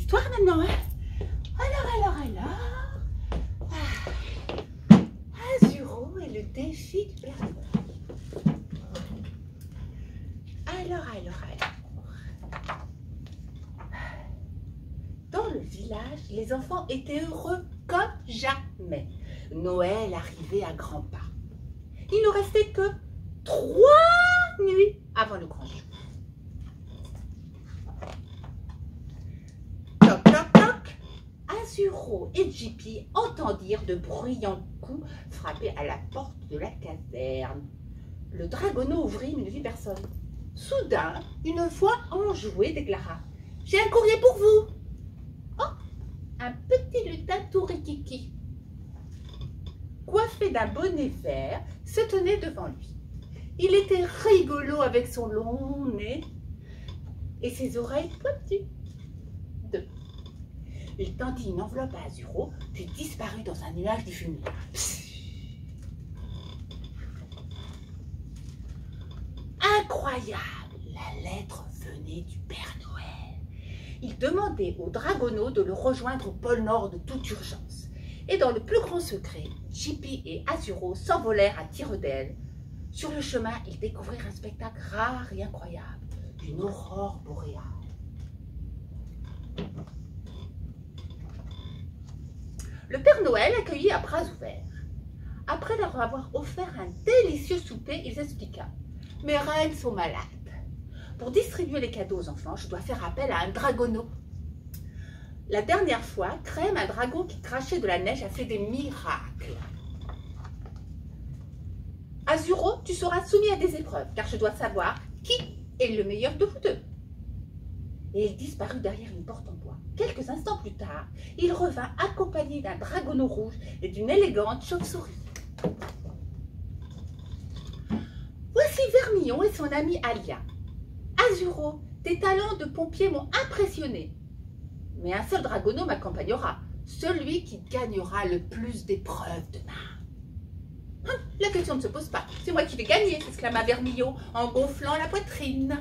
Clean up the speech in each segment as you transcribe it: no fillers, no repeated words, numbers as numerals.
l'histoire maintenant, hein. Alors. Azuro et le défi du Père Noël. Alors. Dans le village, les enfants étaient heureux comme jamais. Noël arrivait à grands pas. Il ne restait que 3 nuits avant le grand jour. Toc, toc, toc. Azuro et Jippy entendirent de bruyants coups frapper à la porte de la caserne. Le dragonneau ouvrit, mais ne vit personne. Soudain, une voix enjouée déclara: « J'ai un courrier pour vous !» Oh, un petit lutin tout rikiki, coiffé d'un bonnet vert, se tenait devant lui. Il était rigolo avec son long nez et ses oreilles pointues. Il tendit une enveloppe à Azuro, puis disparut dans un nuage de fumée. Incroyable! La lettre venait du Père Noël. Il demandait au dragonneau de le rejoindre au pôle Nord de toute urgence. Et dans le plus grand secret, Jippy et Azuro s'envolèrent à tire-d'aile. Sur le chemin, ils découvrirent un spectacle rare et incroyable, une aurore boréale. Le Père Noël accueillit à bras ouverts. Après leur avoir offert un délicieux souper, il expliqua: « Mes reines sont malades. Pour distribuer les cadeaux aux enfants, je dois faire appel à un dragonneau. La dernière fois, Crème, un dragon qui crachait de la neige, a fait des miracles. Azuro, tu seras soumis à des épreuves, car je dois savoir qui est le meilleur de vous deux. » Et il disparut derrière une porte en bois. Quelques instants plus tard, il revint accompagné d'un dragonneau rouge et d'une élégante chauve-souris. Voici Vermillon et son ami Alia. Azuro, tes talents de pompier m'ont impressionné. Mais un seul dragonneau m'accompagnera, celui qui gagnera le plus d'épreuves demain. La question ne se pose pas, c'est moi qui vais gagner, exclama Vermillon en gonflant la poitrine.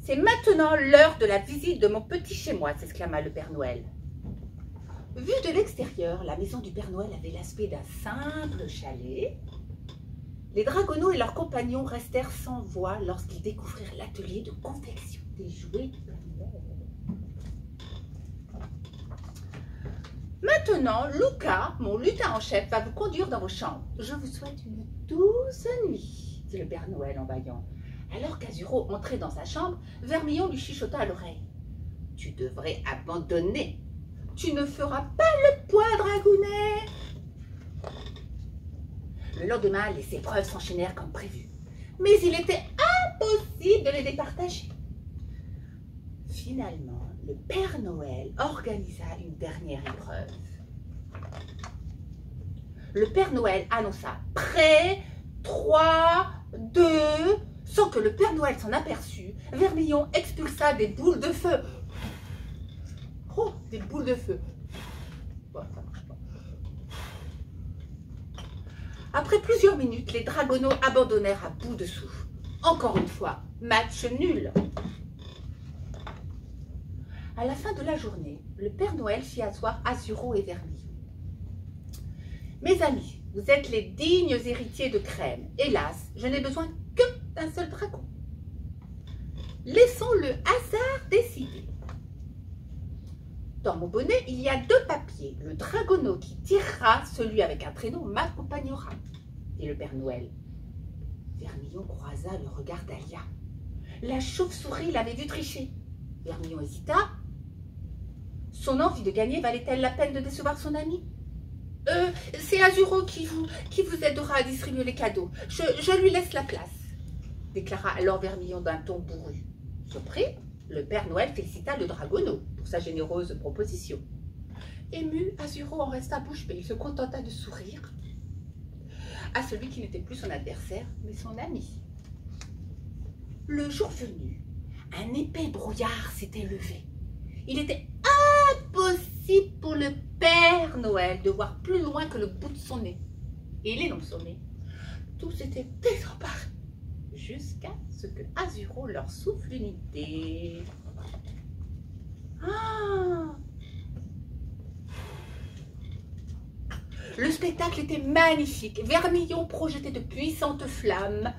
C'est maintenant l'heure de la visite de mon petit chez-moi, s'exclama le Père Noël. Vue de l'extérieur, la maison du Père Noël avait l'aspect d'un simple chalet. Les dragonneaux et leurs compagnons restèrent sans voix lorsqu'ils découvrirent l'atelier de confection des jouets du Père Noël. Maintenant, Luca, mon lutin en chef, va vous conduire dans vos chambres. Je vous souhaite une douce nuit, dit le Père Noël en bâillant. Alors qu'Azuro entrait dans sa chambre, Vermillon lui chuchota à l'oreille: « Tu devrais abandonner. Tu ne feras pas le poids, dragounet. » Le lendemain, les épreuves s'enchaînèrent comme prévu. Mais il était impossible de les départager. Finalement, le Père Noël organisa une dernière épreuve. Le Père Noël annonça: « Prêt, 3, 2... » Sans que le Père Noël s'en aperçût, Vermillon expulsa des boules de feu. Oh, des boules de feu. Bon, ça marche pas. Après plusieurs minutes, les dragonneaux abandonnèrent à bout de souffle. Encore une fois, match nul. À la fin de la journée, le Père Noël fit asseoir Azuro et Vermillon. « Mes amis, vous êtes les dignes héritiers de Crème. Hélas, je n'ai besoin que d'un seul dragon. Laissons le hasard décider. Dans mon bonnet, il y a 2 papiers. Le dragonneau qui tirera, celui avec un traîneau, m'accompagnera, dit le Père Noël. Vermillon croisa le regard d'Alia. La chauve-souris l'avait vu tricher. Vermillon hésita. Son envie de gagner valait-elle la peine de décevoir son ami? C'est Azuro qui vous aidera à distribuer les cadeaux. Je lui laisse la place, déclara alors Vermillon d'un ton bourru. Surpris, le Père Noël félicita le dragonneau pour sa généreuse proposition. Ému, Azuro en resta bouche bée. Il se contenta de sourire à celui qui n'était plus son adversaire, mais son ami. Le jour venu, un épais brouillard s'était levé. Il était impossible pour le Père Noël de voir plus loin que le bout de son nez. Et les longs sommets, tout s'était désemparé jusqu'à ce que Azuro leur souffle une idée. Ah! Le spectacle était magnifique. Vermillon projetait de puissantes flammes,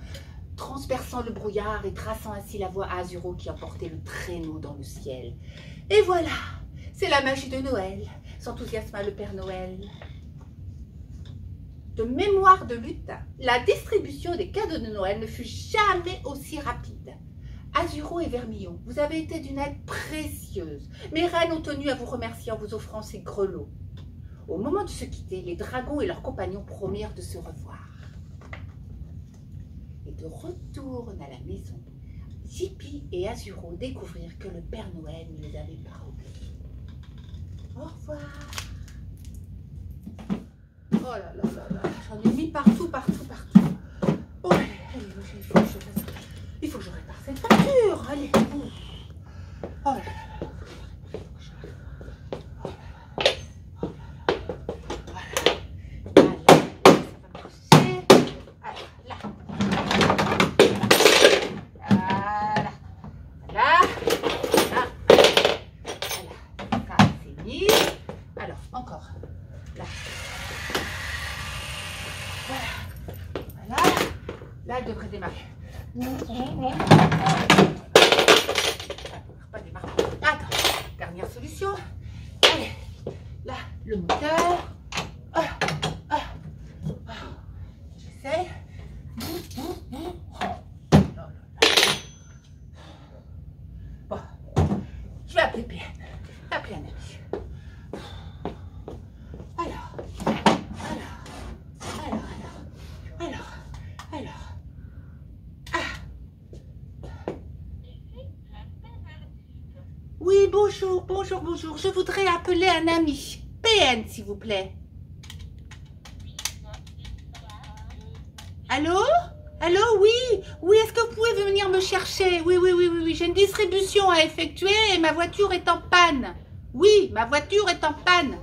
transperçant le brouillard et traçant ainsi la voie à Azuro qui emportait le traîneau dans le ciel. Et voilà, c'est la magie de Noël, s'enthousiasma le Père Noël. De mémoire de lutin, la distribution des cadeaux de Noël ne fut jamais aussi rapide. Azuro et Vermillon, vous avez été d'une aide précieuse. Mes reines ont tenu à vous remercier en vous offrant ces grelots. Au moment de se quitter, les dragons et leurs compagnons promirent de se revoir. Et de retour à la maison, Zippy et Azuro découvrirent que le Père Noël ne les avait pas oubliés. Au revoir. Oh là là là là, j'en ai mis partout, partout, partout. Oh, allez, il faut que je répare cette peinture. Allez. Oh là là. Là, elle devrait démarrer. Pas démarrer. Attends, dernière solution. Allez, là, le moteur. J'essaie. Bon, je vais appeler PN. Appeler un ami. Oui, bonjour, bonjour, bonjour. Je voudrais appeler un ami. PN, s'il vous plaît. Allô? Allô, oui? Oui, est-ce que vous pouvez venir me chercher? Oui, oui, oui, oui, oui. J'ai une distribution à effectuer et ma voiture est en panne. Oui, ma voiture est en panne.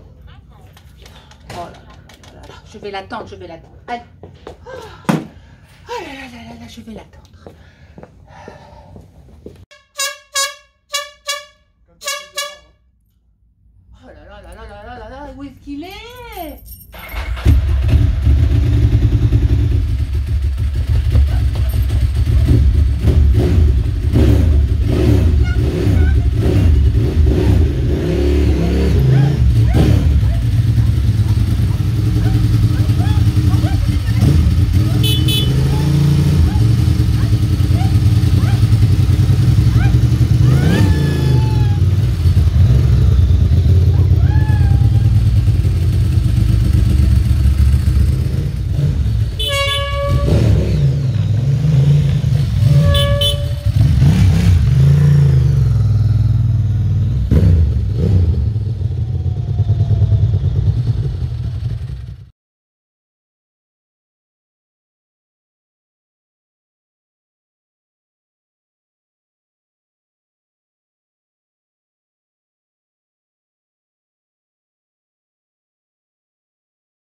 Oh là là là là. Je vais l'attendre, je vais l'attendre. Allez. Oh là là là là là, je vais l'attendre.